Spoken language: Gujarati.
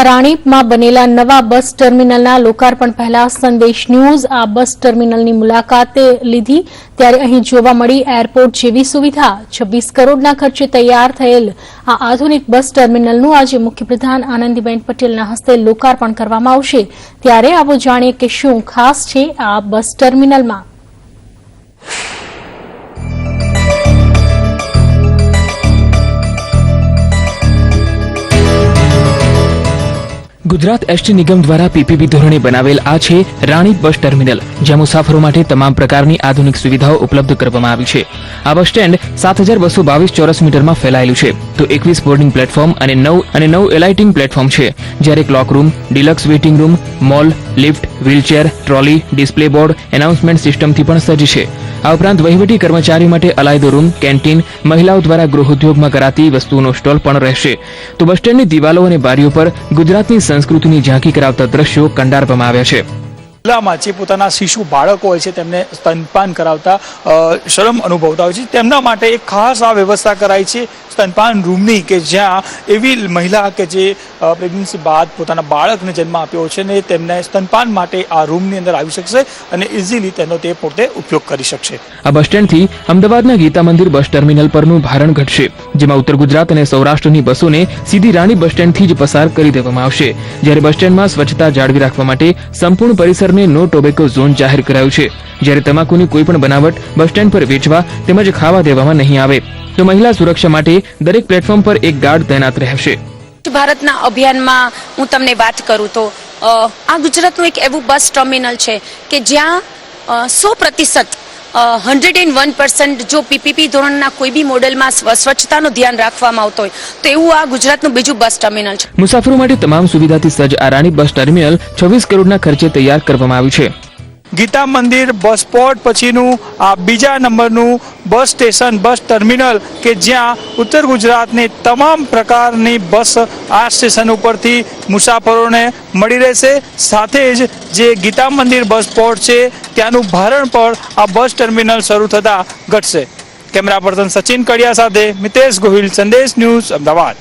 રાણીપમાં બનેલા નવા બસ ટર્મિનલના લોકાર્પણ પહેલા સંદેશ ન્યૂઝ આ બસ ટર્મિનલની મુલાકાતે લીધી ત્યારે અહીં જોવા મળી એરપોર્ટ જેવી સુવિધા 26 કરોડના ખર્ચે તૈયાર થયેલ આ આધુનિક બસ ટર્મિનલનું આજે મુખ્યપ્રધાન આનંદીબેન પટેલના હસ્તે લોકાર્પણ કરવામાં આવશે ત્યારે આવો જાણીએ કે શું ખાસ છે આ બસ ટર્મિનલમાં। गुजरात एसटी निगम द्वारा पीपीपी धोरणे बनावेल आ छे राणीप बस टर्मिनल, ज्यां मुसाफरो माटे तमाम प्रकारनी आधुनिक सुविधाओं उपलब्ध करवामां आवी छे। आ बस स्टेन्ड 7222 ચોરસ મીટરમાં ફેલાયેલું છે તો 21 બોર્ડિંગ પ્લેટફોર્મ અને 9 એલાઇટિંગ પ્લેટફોર્મ છે, જ્યારે cloak room, deluxe waiting room, mall, lift, wheelchair, trolley, display board, announcement સિસ્ટમથી પણ સજ્જ છે। આ ઉપરાંત વહીવટી કર્મચારીઓ માટે અલાયદો રૂમ, કેન્ટીન, મહિલાઓ દ્વારા ગૃહ ઉદ્યોગમાં કરાતી વસ્તુઓનો સ્ટોલ પણ રહેશે। તો બસ સ્ટેન્ડની દિવાલો અને બારીઓ પર ગુજરાતની સંસ્કૃતિની ઝાંકી કરાવતા દ્રશ્યો કંડારવામાં આવ્યા છે। જિલ્લામાં જે પોતાના શિશુ બાળકો હોય છે તેમને સ્તનપાન કરાવતા શરમ અનુભવતા હોય છે તેમના માટે એક ખાસ આ વ્યવસ્થા કરાઈ છે સ્તનપાન રૂમની, કે જ્યાં એવી મહિલા કે જે પ્રેગ્નન્સી બાદ પોતાના બાળકને જન્મ આપ્યો છે ને તેમને સ્તનપાન માટે આ રૂમની અંદર આવી શકશે અને ઇઝીલી તેનો તે પોતે ઉપયોગ કરી શકશે। આ બસ સ્ટેન્ડથી અમદાવાદના ગીતા મંદિર બસ ટર્મિનલ પરનું ભારણ ઘટશે, જેમાં ઉત્તર ગુજરાત અને સૌરાષ્ટ્રની બસોને સીધી રાણી બસ સ્ટેન્ડથી જ પસાર કરી દેવામાં આવશે, જ્યારે બસ સ્ટેન્ડમાં સ્વચ્છતા જાળવી રાખવા માટે સંપૂર્ણ પરિસરને નો ટોબેકો ઝોન જાહેર કરાયું છે, જ્યારે તમાકુની કોઈ પણ બનાવટ બસ સ્ટેન્ડ પર વેચવા તેમજ ખાવા દેવામાં નહીં આવે। તો મહિલા સુરક્ષા માટે દરેક પ્લેટફોર્મ પર એક ગાર્ડ તૈનાત રહેશે। ભારતના અભિયાનમાં હું તમને વાત કરું તો આ ગુજરાતનું એક એવું બસ ટર્મિનલ છે કે જ્યાં 100% 101% જો પીપીપી ધોરણના કોઈ બી મોડેલમાં સ્વચ્છતાનું ધ્યાન રાખવામાં આવતો હોય તો એવું આ ગુજરાતનું બીજું બસ ટર્મિનલ છે। મુસાફરો માટે તમામ સુવિધાથી સજ્જ આ રાણી બસ ટર્મિનલ 26 કરોડના ખર્ચે તૈયાર કરવામાં આવ્યું છે। ગીતા મંદિર બસ સ્પોટ પછીનું આ બીજા નંબરનું બસ સ્ટેશન બસ ટર્મિનલ કે જ્યાં ઉત્તર ગુજરાતની તમામ પ્રકારની બસ આ સ્ટેશન ઉપરથી મુસાફરોને મળી રહેશે। સાથે જ જે ગીતા મંદિર બસ સ્પોટ છે ત્યાંનું ભારણ પણ આ બસ ટર્મિનલ શરૂ થતાં ઘટશે। કેમેરા પર્સન સચિન કડિયા સાથે મિતેશ ગોહિલ, સંદેશ ન્યૂઝ, અમદાવાદ।